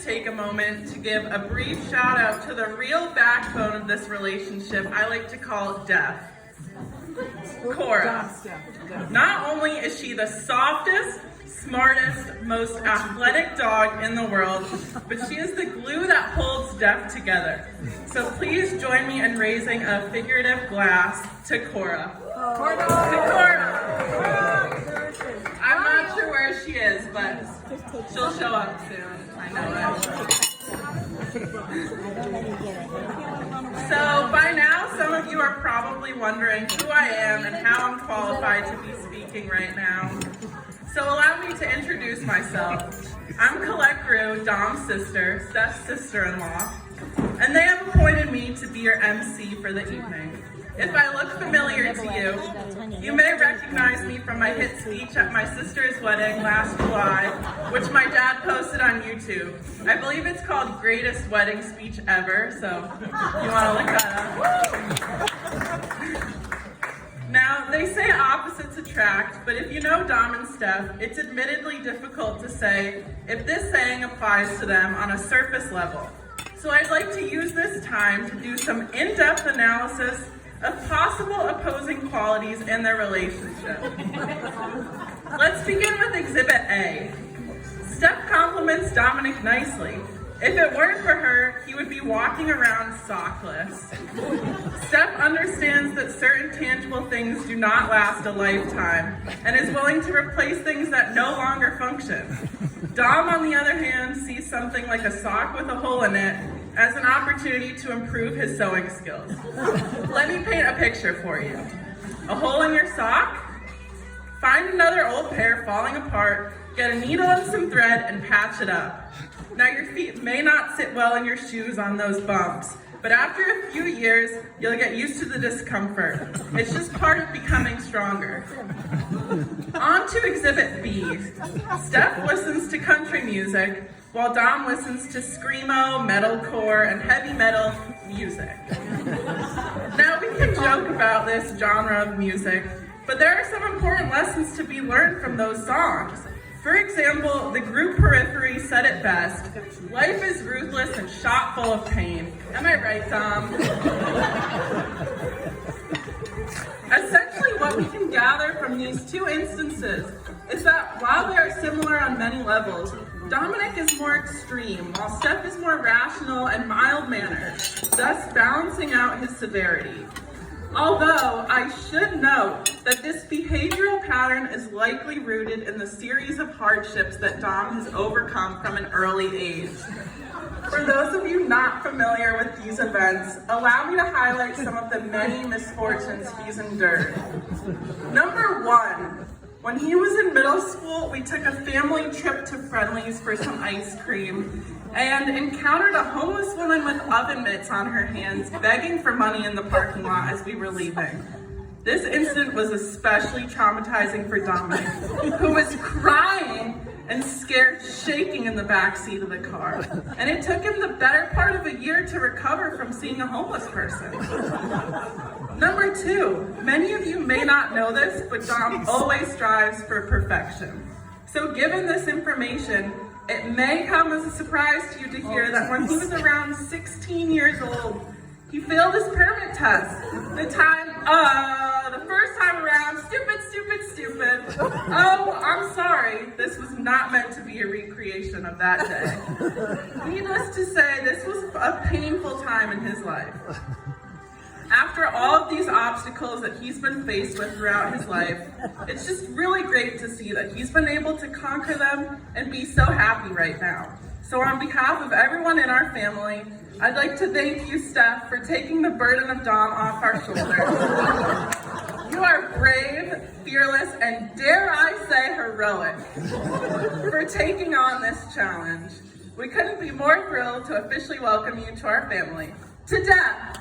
take a moment to give a brief shout out to the real backbone of this relationship I like to call Def. Cora. Not only is she the softest, smartest, most athletic dog in the world, but she is the glue that holds Def together. So please join me in raising a figurative glass to Cora. To Cora! I'm not sure where she is, but she'll show up soon. I know it. So by now, some of you are probably wondering who I am and how I'm qualified to be speaking right now. So allow me to introduce myself. I'm Colette Grew, Dom's sister, Steph's sister-in-law, and they have appointed me to be your MC for the evening. If I look familiar to you, you may recognize me from my hit speech at my sister's wedding last July, which my dad posted on YouTube. I believe it's called Greatest Wedding Speech Ever, so you want to look that up. Now, they say opposites attract, but if you know Dom and Steph, it's admittedly difficult to say if this saying applies to them on a surface level. So I'd like to use this time to do some in-depth analysis of possible opposing qualities in their relationship. Let's begin with Exhibit A. Steph compliments Dominic nicely. If it weren't for her, he would be walking around sockless. Steph understands that certain tangible things do not last a lifetime and is willing to replace things that no longer function. Dom, on the other hand, sees something like a sock with a hole in it as an opportunity to improve his sewing skills. Let me paint a picture for you. A hole in your sock? Find another old pair falling apart, get a needle and some thread, and patch it up. Now your feet may not sit well in your shoes on those bumps, but after a few years, you'll get used to the discomfort. It's just part of becoming stronger. On to Exhibit B. Steph listens to country music, while Dom listens to screamo, metalcore, and heavy metal music. Now, we can joke about this genre of music, but there are some important lessons to be learned from those songs. For example, the group Periphery said it best: life is ruthless and shot full of pain. Am I right, Dom? Essentially, what we can gather from these two instances is that while they are similar on many levels, Dominic is more extreme, while Steph is more rational and mild-mannered, thus balancing out his severity. Although, I should note that this behavioral pattern is likely rooted in the series of hardships that Dom has overcome from an early age. For those of you not familiar with these events, allow me to highlight some of the many misfortunes he's endured. Number one, when he was in middle school, we took a family trip to Friendly's for some ice cream and encountered a homeless woman with oven mitts on her hands begging for money in the parking lot as we were leaving. This incident was especially traumatizing for Dominic, who was crying and scared, shaking in the back seat of the car. And it took him the better part of a year to recover from seeing a homeless person. Number two, many of you may not know this, but Dom always strives for perfection. So given this information, it may come as a surprise to you to hear that when he was around 16 years old, he failed his permit test. The first time around, stupid. Oh, I'm sorry, this was not meant to be a recreation of that day. Needless to say, this was a painful time in his life. After all of these obstacles that he's been faced with throughout his life, it's just really great to see that he's been able to conquer them and be so happy right now. So on behalf of everyone in our family, I'd like to thank you, Steph, for taking the burden of Dom off our shoulders. You are brave, fearless, and dare I say heroic for taking on this challenge. We couldn't be more thrilled to officially welcome you to our family. To Def!